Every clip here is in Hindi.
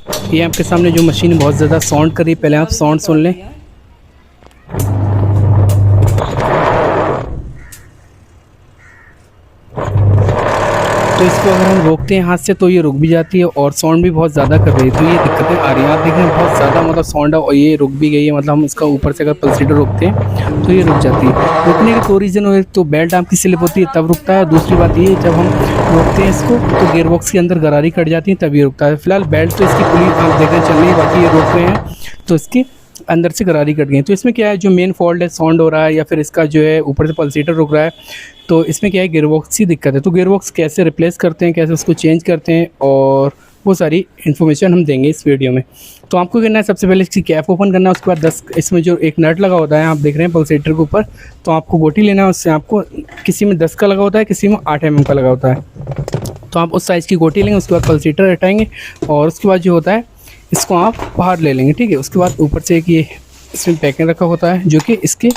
ये आपके सामने जो मशीन बहुत ज़्यादा साउंड कर रही है, पहले आप साउंड सुन लें। तो इसको अगर हम रोकते हैं हाथ से तो ये रुक भी जाती है और साउंड भी बहुत ज़्यादा कर रही है, तो ये दिक्कतें आ रही हैं। आप देख रहे हैं बहुत ज़्यादा मतलब साउंड है और ये रुक भी गई है। मतलब हम इसका ऊपर से अगर पल्सेटर रोकते हैं तो ये रुक जाती है। रुकने के दो रीज़न हो, एक तो बेल्ट आपकी स्लिप होती है तब रुकता है, दूसरी बात ये जब हम रोकते हैं इसको तो गियरबॉक्स के अंदर गरारी कट जाती है तब ये रुकता है। फिलहाल बेल्ट तो इसकी पूरी आप देख रहे हैं चल रही है, बाकी ये रोक रहे हैं तो इसकी अंदर से गरारी कट गई। तो इसमें क्या है, जो मेन फॉल्ट है साउंड हो रहा है या फिर इसका जो है ऊपर से पल्सेटर रुक रहा है, तो इसमें क्या है गियरबॉक्स की दिक्कत है। तो गियरबॉक्स कैसे रिप्लेस करते हैं, कैसे उसको चेंज करते हैं, और वो सारी इन्फॉर्मेशन हम देंगे इस वीडियो में। तो आपको करना है सबसे पहले इसकी कैप ओपन करना है, उसके बाद 10 इसमें जो एक नट लगा होता है आप देख रहे हैं पल्सेटर के ऊपर, तो आपको गोटी लेना है। उससे आपको किसी में 10 का लगा होता है, किसी में 8 mm का लगा होता है। तो आप उस साइज़ की गोटी लेंगे, उसके बाद पल्सेटर हटाएंगे और उसके बाद जो होता है इसको आप बाहर ले लेंगे, ठीक है। उसके बाद ऊपर से एक ये इसमें पैकिंग रखा होता है जो कि इसके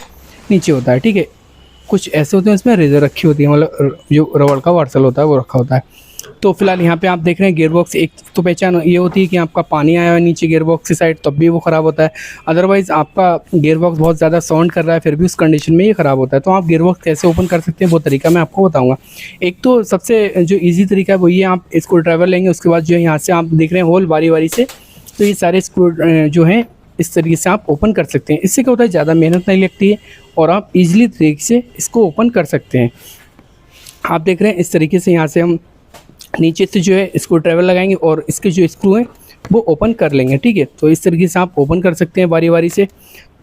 नीचे होता है, ठीक है। कुछ ऐसे होते हैं इसमें रेजर रखी होती है, मतलब जो रबड़ का वार्सल होता है वो रखा होता है। तो फिलहाल यहाँ पे आप देख रहे हैं गियरबॉक्स एक तो पहचान ये होती है कि आपका पानी आया है नीचे गियरबॉक्स की साइड तब भी वो ख़राब होता है। अदरवाइज़ आपका गियरबॉक्स बहुत ज़्यादा साउंड कर रहा है फिर भी उस कंडीशन में ये ख़राब होता है। तो आप गियरबॉक्स कैसे ओपन कर सकते हैं वो तरीका मैं आपको बताऊँगा। एक तो सबसे जो ईजी तरीका है वो ये, आप स्क्रू ड्राइवर लेंगे, उसके बाद जो है यहाँ से आप देख रहे हैं होल बारी बारी से, तो ये सारे स्क्रू जो हैं इस तरीके से आप ओपन कर सकते हैं। इससे क्या होता है ज़्यादा मेहनत नहीं लगती है और आप इजीली तरीके से इसको ओपन कर सकते हैं। आप देख रहे हैं इस तरीके से यहाँ से हम नीचे से जो है स्क्रू ड्राइवर लगाएंगे और इसके जो स्क्रू हैं वो ओपन कर लेंगे, ठीक है। तो इस तरीके से आप ओपन कर सकते हैं बारी बारी से।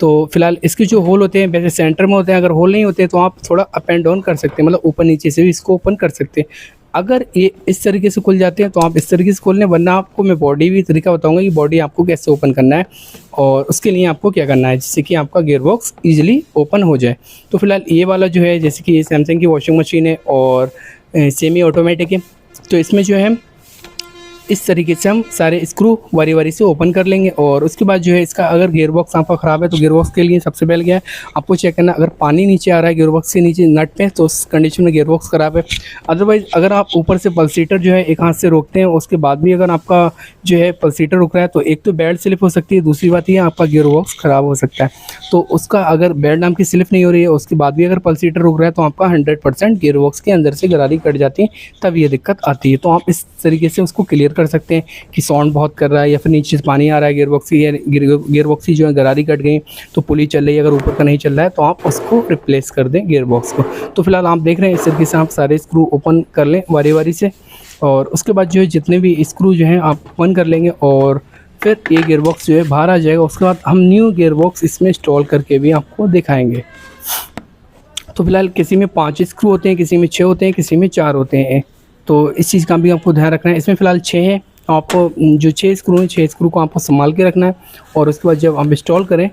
तो फिलहाल इसके जो होल होते हैं वैसे सेंटर में होते हैं, अगर होल नहीं होते तो आप थोड़ा अप एंड डाउन कर सकते हैं, मतलब ऊपर नीचे से भी इसको ओपन कर सकते हैं। अगर ये इस तरीके से खुल जाते हैं तो आप इस तरीके से खोल लें, वरना आपको मैं बॉडी भी तरीका बताऊंगा कि बॉडी आपको कैसे ओपन करना है और उसके लिए आपको क्या करना है जिससे कि आपका गियरबॉक्स ईजिली ओपन हो जाए। तो फिलहाल ये वाला जो है जैसे कि ये सैमसंग की वॉशिंग मशीन है और सेमी ऑटोमेटिक है, तो इसमें जो है इस तरीके से हम सारे स्क्रू बारी बारी से ओपन कर लेंगे। और उसके बाद जो है इसका अगर गियरबॉक्स आपका ख़राब है तो गियरबॉक्स के लिए सबसे पहले क्या है आपको चेक करना, अगर पानी नीचे आ रहा है गियरबॉक्स के नीचे नट पे तो उस कंडीशन में गियरबॉक्स ख़राब है। अदरवाइज़ अगर आप ऊपर से पल्सेटर जो है एक हाथ से रोकते हैं उसके बाद भी अगर आपका जो है पल्सेटर रुक रहा है तो एक तो बेल्ट स्लिप हो सकती है, दूसरी बात ये आपका गियरबॉक्स ख़राब हो सकता है। तो उसका अगर बेल्ट आपकी स्लिप नहीं हो रही है उसके बाद भी अगर पल्सेटर रुक रहा है तो आपका 100% गियरबॉक्स के अंदर से गरारी कट जाती है, तब ये दिक्कत आती है। तो आप इस तरीके से उसको क्लियर कर सकते हैं कि साउंड बहुत कर रहा है या फिर नीचे से पानी आ रहा है गियरबॉक्स की, गियरबॉक्स की जो है गरारी कट गई तो पुली चल रही है, अगर ऊपर का नहीं चल रहा है तो आप उसको रिप्लेस कर दें गियरबॉक्स को। तो फिलहाल आप देख रहे हैं इस तरीके से आप सारे स्क्रू ओपन कर लें बारी बारी से और उसके बाद जो है जितने भी स्क्रू जो हैं आप ओपन कर लेंगे और फिर ये गियरबॉक्स जो है बाहर आ जाएगा। उसके बाद हम न्यू गियरबॉक्स इसमें इंस्टॉल करके भी आपको दिखाएंगे। तो फिलहाल किसी में 5 स्क्रू होते हैं, किसी में 6 होते हैं, किसी में 4 होते हैं, तो इस चीज़ का भी आपको ध्यान रखना है। इसमें फ़िलहाल 6 है, आपको जो 6 स्क्रू हैं 6 स्क्रू को आपको संभाल के रखना है और उसके बाद जब आप इंस्टॉल करें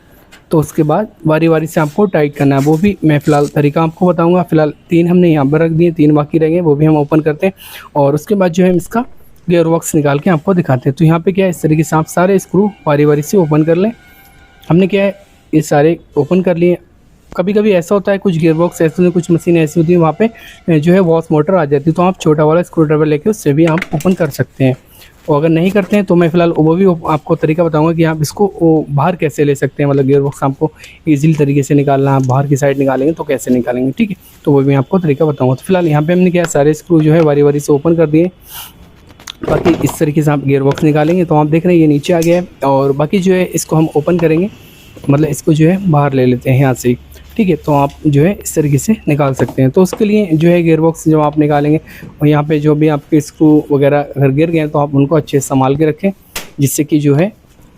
तो उसके बाद बारी बारी से आपको टाइट करना है। वो भी मैं फ़िलहाल तरीका आपको बताऊंगा। फ़िलहाल 3 हमने यहाँ पर रख दिए, 3 बाकी रह गए, वो भी हम ओपन करते हैं और उसके बाद जो है इसका गियरबॉक्स निकाल के आपको दिखाते हैं। तो यहाँ पे क्या है इस तरीके से आप सारे स्क्रू बारी बारी से ओपन कर लें। हमने क्या है ये सारे ओपन कर लिए। कभी कभी ऐसा होता है कुछ गियरबॉक्स ऐसे होते हैं, कुछ मशीन ऐसी होती है वहाँ पे जो है वॉश मोटर आ जाती है, तो आप छोटा वाला स्क्रू ड्राइवर लेके उससे भी आप ओपन कर सकते हैं। और अगर नहीं करते हैं तो मैं फ़िलहाल वो भी आपको तरीका बताऊंगा कि आप इसको बाहर कैसे ले सकते हैं, मतलब गियरबॉक्स आपको ईजिली तरीके से निकालना, आप बाहर की साइड निकालेंगे तो कैसे निकालेंगे, ठीक है। तो वो भी आपको तरीका बताऊँगा। तो फिलहाल यहाँ पर हमने क्या सारे स्क्रू जो है बारी बारी से ओपन कर दिए। बाकी इस तरीके से आप गियरबॉक्स निकालेंगे तो आप देख रहे हैं ये नीचे आ गया है और बाकी जो है इसको हम ओपन करेंगे, मतलब इसको जो है बाहर ले लेते हैं यहाँ से, ठीक है। तो आप जो है इस तरीके से निकाल सकते हैं। तो उसके लिए जो है गियरबॉक्स जब आप निकालेंगे और यहाँ पे जो भी आपके स्क्रू वगैरह अगर गिर गए तो आप उनको अच्छे से संभाल के रखें, जिससे कि जो है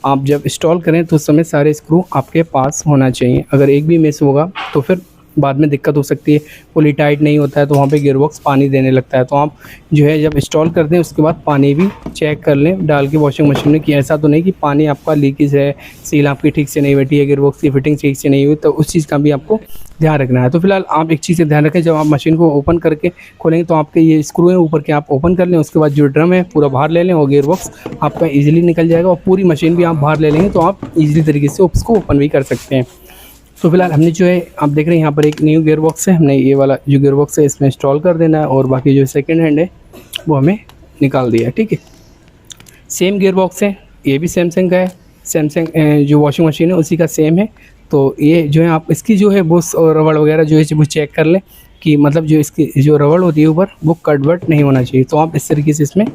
आप जब इंस्टॉल करें तो उस समय सारे स्क्रू आपके पास होना चाहिए। अगर एक भी मिस होगा तो फिर बाद में दिक्कत हो सकती है, पुली टाइट नहीं होता है तो वहाँ पे गियरबॉक्स पानी देने लगता है। तो आप जो है जब इंस्टॉल करते हैं उसके बाद पानी भी चेक कर लें डाल के वॉशिंग मशीन में, कि ऐसा तो नहीं कि पानी आपका लीकेज है, सील आपकी ठीक से नहीं बैठी है, गियरबॉक्स की फिटिंग ठीक से नहीं हुई, तो उस चीज़ का भी आपको ध्यान रखना है। तो फिलहाल आप एक चीज़ से ध्यान रखें, जब आप मशीन को ओपन करके खोलेंगे तो आपके ये स्क्रू हैं ऊपर के आप ओपन कर लें, उसके बाद जो ड्रम है पूरा बाहर ले लें और गियरबॉक्स आपका ईजिली निकल जाएगा और पूरी मशीन भी आप बाहर ले लेंगे तो आप ईजिली तरीके से उसको ओपन भी कर सकते हैं। तो फिलहाल हमने जो है आप देख रहे हैं यहाँ पर एक न्यू गियरबॉक्स है, हमने ये वाला जो गियरबॉक्स है इसमें इंस्टॉल कर देना है और बाकी जो सेकंड हैंड है वो हमें निकाल दिया है, ठीक है। सेम गियरबॉक्स है, ये भी सैमसंग का है, सैमसंग जो वॉशिंग मशीन है उसी का सेम है। तो ये जो है आप इसकी जो है बुश और रबड़ वगैरह जो है वो चेक कर लें कि मतलब जो इसकी जो रबड़ होती है ऊपर वो कट वट नहीं होना चाहिए। तो आप इस तरीके से इसमें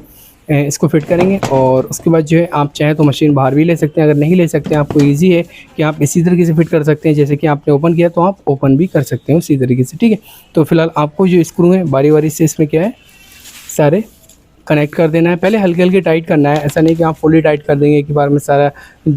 इसको फिट करेंगे और उसके बाद जो है आप चाहें तो मशीन बाहर भी ले सकते हैं। अगर नहीं ले सकते हैं, आपको ईज़ी है कि आप इसी तरीके से फिट कर सकते हैं, जैसे कि आपने ओपन किया तो आप ओपन भी कर सकते हैं उसी तरीके से, ठीक है। तो फिलहाल आपको जो स्क्रू है बारी बारी से इसमें क्या है सारे कनेक्ट कर देना है। पहले हल्के हल्के टाइट करना है, ऐसा नहीं कि आप फुली टाइट कर देंगे एक बार में सारा,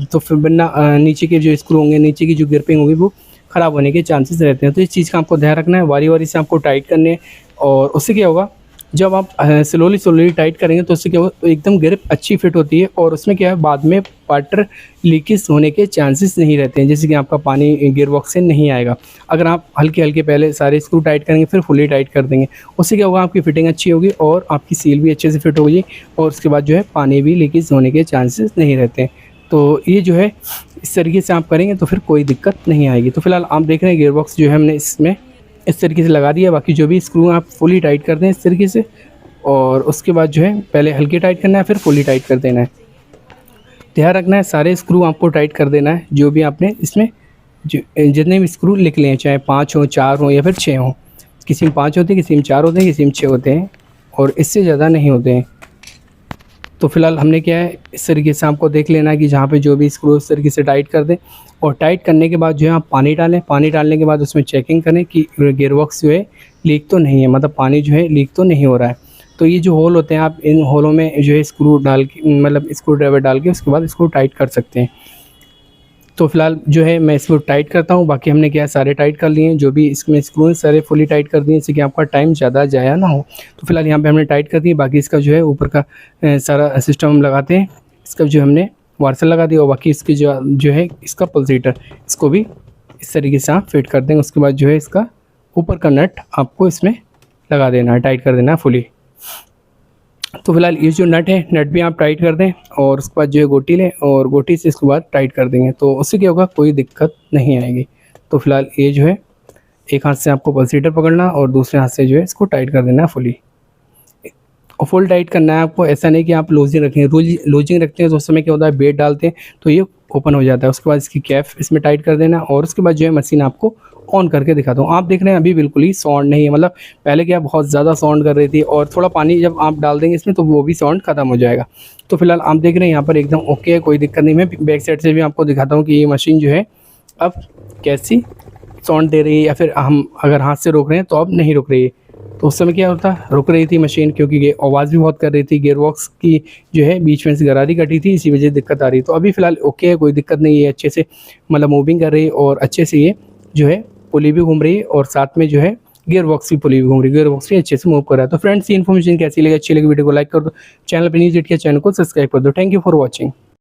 तो फिर वरना नीचे के जो स्क्रू होंगे, नीचे की जो ग्रिपिंग होगी वो ख़राब होने के चांसेस रहते हैं। तो इस चीज़ का आपको ध्यान रखना है, बारी बारी से आपको टाइट करने हैं। और उससे क्या होगा, जब आप स्लोली टाइट करेंगे तो उससे क्या होगा, एकदम ग्रिप अच्छी फिट होती है और उसमें क्या है बाद में वाटर लीकेज होने के चांसेस नहीं रहते हैं, जैसे कि आपका पानी गियर बॉक्स से नहीं आएगा। अगर आप हल्के हल्के पहले सारे स्क्रू टाइट करेंगे फिर फुली टाइट कर देंगे, उससे क्या होगा, आपकी फिटिंग अच्छी होगी और आपकी सील भी अच्छे से फिट होगी और उसके बाद जो है पानी भी लीकेज होने के चांसेस नहीं रहते हैं। तो ये जो है इस तरीके से आप करेंगे तो फिर कोई दिक्कत नहीं आएगी। तो फिलहाल आप देख रहे हैं गियर बॉक्स जो है हमने इसमें इस तरीके से लगा दिया। बाकी जो भी स्क्रू आप फुली टाइट कर दें इस तरीके से, और उसके बाद जो है पहले हल्के टाइट करना है फिर फुली टाइट कर देना है। ध्यान रखना है सारे स्क्रू आपको टाइट कर देना है, जो भी आपने इसमें जो जितने भी स्क्रू निकले हैं, चाहे 5 हो, 4 हो या फिर 6 हों। किसी में 5 होते हैं, किसी में 4 होते हैं, किसी में 6 होते हैं और इससे ज़्यादा नहीं होते हैं। तो फिलहाल हमने क्या है इस तरीके से आपको देख लेना है कि जहाँ पे जो भी स्क्रू इस तरीके से टाइट कर दें। और टाइट करने के बाद जो है आप पानी डालें, पानी डालने के बाद उसमें चेकिंग करें कि गियर बॉक्स जो है लीक तो नहीं है, मतलब पानी जो है लीक तो नहीं हो रहा है। तो ये जो होल होते हैं आप इन होलों में जो है स्क्रू डाल के, मतलब स्क्रू ड्राइवर डाल के उसके बाद इसको टाइट कर सकते हैं। तो फिलहाल जो है मैं इसको टाइट करता हूँ। बाकी हमने क्या है सारे टाइट कर लिए हैं, जो भी इसमें स्क्रू हैं सारे फुली टाइट कर दिए, इससे कि आपका टाइम ज़्यादा जाया ना हो। तो फिलहाल यहाँ पे हमने टाइट कर दिए। बाकी इसका जो है ऊपर का सारा सिस्टम हम लगाते हैं। इसका जो हमने वार्सल लगा दिया और बाकी इसकी जो है इसका पल्सेटर, इसको भी इस तरीके से आप फिट कर देंगे। उसके बाद जो है इसका ऊपर का नट आपको इसमें लगा देना है, टाइट कर देना है फुली। तो फिलहाल ये जो नट है, नट भी आप टाइट कर दें और उसके बाद जो है गोटी लें और गोटी से इसके बाद टाइट कर देंगे, तो उससे क्या होगा, कोई दिक्कत नहीं आएगी। तो फिलहाल ये जो है एक हाथ से आपको पल्सेटर पकड़ना और दूसरे हाथ से जो है इसको टाइट कर देना है फुली। और फुल टाइट करना है आपको, ऐसा नहीं कि आप लूजिंग रखें। लूजिंग रखते हैं तो उस समय क्या होता है, बेड डालते हैं तो ये ओपन हो जाता है। उसके बाद इसकी कैप इसमें टाइट कर देना और उसके बाद जो है मशीन आपको ऑन करके दिखाता हूँ। आप देख रहे हैं अभी बिल्कुल ही साउंड नहीं है, मतलब पहले क्या बहुत ज़्यादा साउंड कर रही थी और थोड़ा पानी जब आप डाल देंगे इसमें तो वो भी साउंड ख़त्म हो जाएगा। तो फिलहाल आप देख रहे हैं यहाँ पर एकदम ओके है, कोई दिक्कत नहीं। मैं बैक साइड से भी आपको दिखाता हूँ कि ये मशीन जो है अब कैसी साउंड दे रही है, या फिर हम अगर हाथ से रोक रहे हैं तो अब नहीं रुक रही है। तो उस समय क्या होता, रुक रही थी मशीन क्योंकि ये आवाज़ भी बहुत कर रही थी, गियर बॉक्स की जो है बीच में से गरारी कटी थी, इसी वजह से दिक्कत आ रही है। तो अभी फ़िलहाल ओके है, कोई दिक्कत नहीं है, अच्छे से मतलब मूविंग कर रही है और अच्छे से ये जो है पुली भी घूम रही है और साथ में जो है गियर बॉक्स की पुली भी घूम रही है, गियर बॉक्स भी अच्छे से मूव कर रहा है। तो फ्रेंड्स ये इन्फॉर्मेशन कैसी लगी, अच्छी लगी वीडियो को लाइक कर दो, चैनल पर न्यूज़ किया चैनल को सब्सक्राइब कर दो। Thank you for watching.